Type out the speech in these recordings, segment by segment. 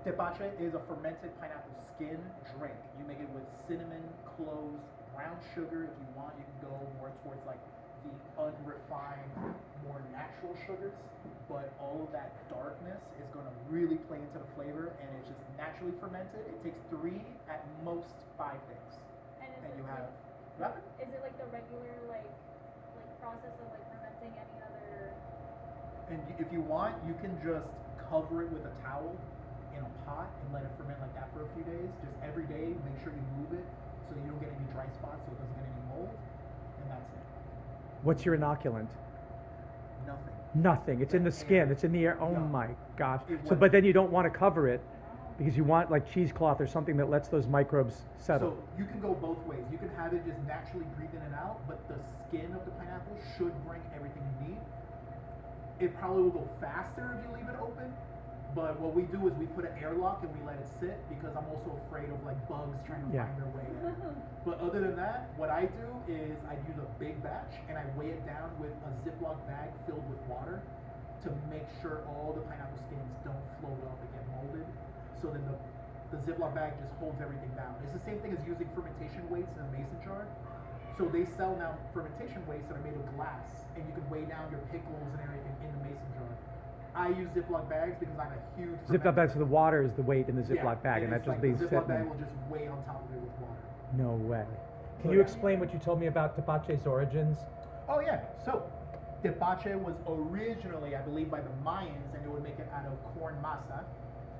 Tepache is a fermented pineapple skin drink. You make it with cinnamon, cloves, brown sugar. If you want, you can go more towards like the unrefined, more natural sugars. But all of that darkness is going to really play into the flavor, and it's just naturally fermented. It takes 3 at most 5 days. And you have. Is it like the regular like process of like fermenting any other? And if you want, you can just cover it with a towel in a pot and let it ferment like that for a few days. Just every day, make sure you move it so you don't get any dry spots, so it doesn't get any mold, and that's it. What's your inoculant? Nothing. Nothing. It's in the skin. It's in the air. Oh Yeah. my gosh. It So, but then you don't want to cover it because you want like cheesecloth or something that lets those microbes settle. So you can go both ways. You can have it just naturally breathe in and out, but the skin of the pineapple should bring everything you need. It probably will go faster if you leave it open, but what we do is we put an airlock and we let it sit because I'm also afraid of like bugs trying to find their way in. But other than that, what I do is I use a big batch and I weigh it down with a Ziploc bag filled with water to make sure all the pineapple skins don't float up and get molded. So then the Ziploc bag just holds everything down. It's the same thing as using fermentation weights in a mason jar. So they sell now fermentation weights that are made of glass, and you can weigh down your pickles and everything in the mason jar. I use Ziploc bags because I'm a huge Ziploc bags, so the water is the weight in the Ziploc bag, and that just being the sitting. Ziploc bag will just weigh on top of it with water. No way. Can you explain what you told me about Tepache's origins? Oh yeah, so Tepache was originally, I believe, by the Mayans, and they would make it out of corn masa.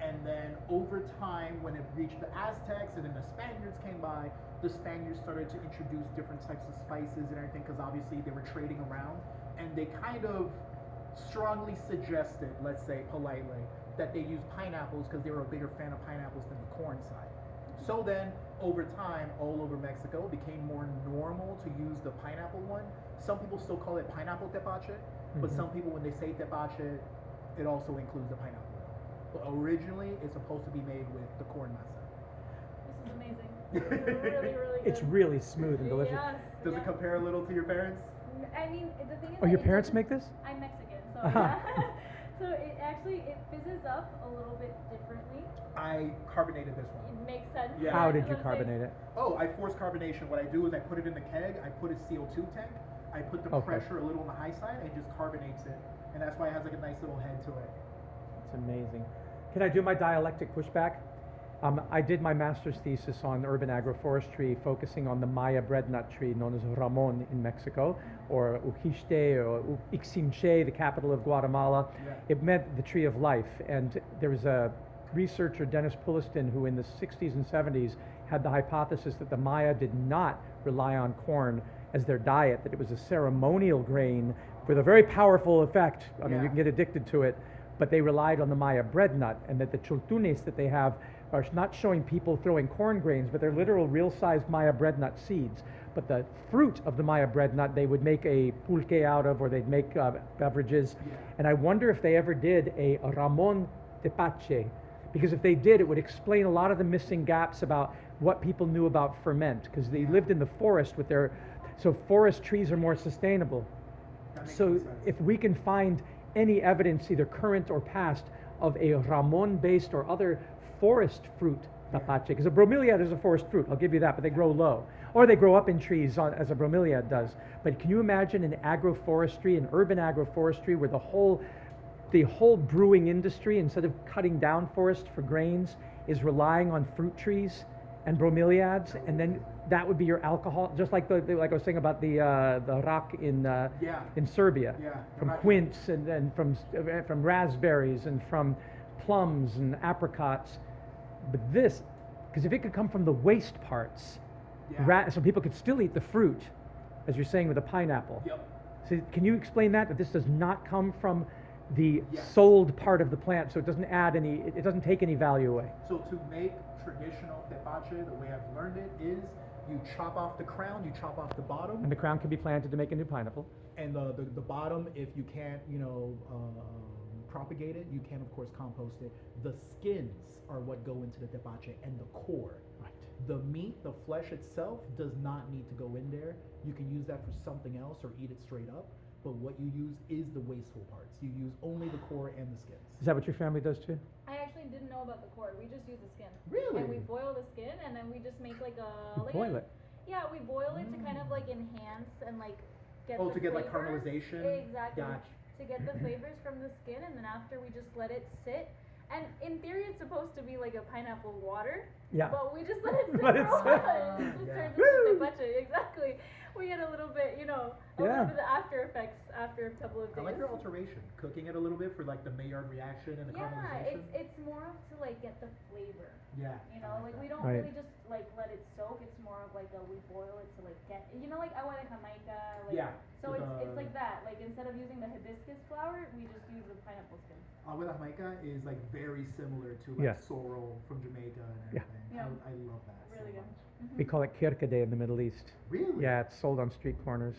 And then over time, when it reached the Aztecs and then the Spaniards came by, the Spaniards started to introduce different types of spices and everything because obviously they were trading around. And they kind of strongly suggested, let's say politely, that they use pineapples because they were a bigger fan of pineapples than the corn side. So then, over time, all over Mexico, it became more normal to use the pineapple one. Some people still call it pineapple tepache, but some people, when they say tepache, it also includes the pineapple. But originally, it's supposed to be made with the corn masa. This is amazing. This is really, really good. It's really smooth and delicious. Yes, Does it compare a little to your parents? I mean, the thing is. Oh, your it parents doesn't- make this? I'm Mexican, so yeah. So it fizzes up a little bit differently. I carbonated this one. It makes sense. Yeah. How did you Let's say- carbonate it? Oh, I force carbonation. What I do is I put it in the keg, I put a CO2 tank, I put the pressure a little on the high side, and it just carbonates it. And that's why it has like a nice little head to it. It's amazing. Can I do my dialectic pushback? I did my master's thesis on urban agroforestry, focusing on the Maya breadnut tree known as Ramon in Mexico, or Ujiste or Iximche, the capital of Guatemala. Yeah. It meant the tree of life. And there was a researcher, Dennis Pulliston, who in the 60s and 70s had the hypothesis that the Maya did not rely on corn as their diet, that it was a ceremonial grain with a very powerful effect. I mean, you can get addicted to it, but they relied on the Maya bread nut, and that the chultunes that they have are not showing people throwing corn grains, but they're literal real-sized Maya bread nut seeds. But the fruit of the Maya bread nut, they would make a pulque out of, or they'd make beverages. Yeah. And I wonder if they ever did a Ramon Tepache, because if they did, it would explain a lot of the missing gaps about what people knew about ferment, because they lived in the forest with their, so forest trees are more sustainable. So sense. if we can find any evidence, either current or past, of a Ramon-based or other forest fruit tepache, because a bromeliad is a forest fruit, I'll give you that, but they grow low. Or they grow up in trees as a bromeliad does. But can you imagine an agroforestry, an urban agroforestry, where the whole brewing industry, instead of cutting down forest for grains, is relying on fruit trees and bromeliads, and then that would be your alcohol, just like like I was saying about the rock in Serbia, from quince and from raspberries and from plums and apricots. But this, because if it could come from the waste parts, so people could still eat the fruit, as you're saying with the pineapple. Yep. So can you explain that this does not come from the sold part of the plant, so it doesn't add any, it doesn't take any value away? So to make traditional tepache, the way I've learned it is you chop off the crown, you chop off the bottom. And the crown can be planted to make a new pineapple. And the bottom, if you can't, propagate it, you can of course compost it. The skins are what go into the tepache, and the core. Right. The meat, the flesh itself, does not need to go in there. You can use that for something else or eat it straight up. But what you use is the wasteful parts. You use only the core and the skins. Is that what your family does too? I actually didn't know know about the core. We just use the skin. Really? And we boil the skin, and then we just make like a. You like boil a, it. Yeah, we boil it to kind of like enhance and like get. Oh, the to get like flavors. caramelization. Exactly. Gotcha. To get the flavors from the skin, and then after we just let it sit. And in theory, it's supposed to be like a pineapple water. Yeah. But we just let it sit Let for it a sit. while. It just Yeah. turns Woo! into tepache. Exactly. We get a little bit, a Yeah. little bit of the after effects after a couple of days. I like your alteration, cooking it a little bit for like the Maillard reaction and the Yeah, caramelization. it's more of to like get the flavor. Yeah. Like we don't Right. really just like let it soak. It's more of like we boil it to like get, like agua de Jamaica. Like, Yeah, So with it's the- like that. Like instead of using the hibiscus flower, we just use the pineapple skin. Agua de Jamaica is like very similar to like Yes. sorrel from Jamaica and Yeah. everything. Yeah. I love that Really so good. much. We call it kirkade in the Middle East. Really? Yeah, it's sold on street corners.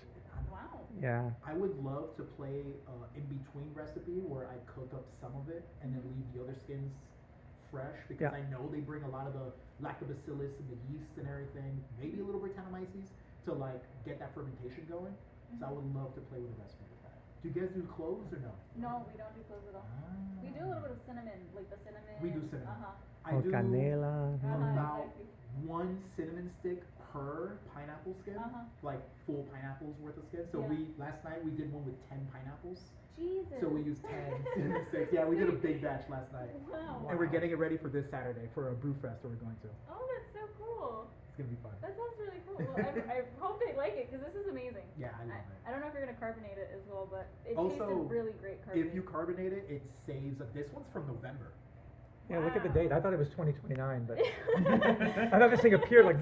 Wow. Yeah. I would love to play in between recipe where I cook up some of it and then leave the other skins fresh because Yeah. I know they bring a lot of the lactobacillus and the yeast and everything, maybe a little Brettanomyces to like get that fermentation going. So I would love to play with a recipe with that. Do you guys do cloves or no? No, we don't do cloves at all. Ah. We do a little bit of cinnamon, like the cinnamon. We do cinnamon. Uh-huh. I Or do canela. about Exactly. one cinnamon stick per pineapple skin, Uh-huh. like full pineapples worth of skin. So Yeah. last night we did one with 10 pineapples. Jesus. So we used 10 cinnamon sticks. Yeah, we did a big batch last night. Wow. And we're getting it ready for this Saturday for a brew fest that we're going to. Oh, that's so cool. It's gonna be fun. That sounds really cool. Well, I hope they like it because this is amazing. Yeah, I love it. I don't know if you're gonna carbonate it as well, but it Also, tasted really great carbonated. If you carbonate it, it saves. This one's from November. Yeah, look at the Wow. date. I thought it was 2029, but I thought this thing appeared like.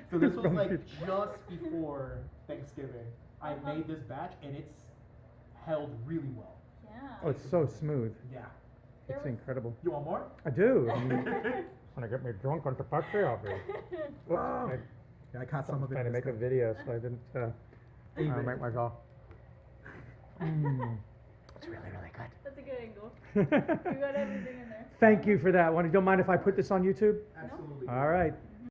So this was from like future. just before Thanksgiving. I Uh-huh. made this batch and it's held really well. Yeah. Oh, it's so smooth. Yeah. There It's was- incredible. You want more? I do. When I get me drunk on Tepache, I'll be. Wow. I Yeah, I caught some was of it. trying to in make a this video, so I didn't Even. make myself. It's really, really good. That's a good angle. You got everything in there. Thank you for that one. You don't mind if I put this on YouTube? Absolutely. All right.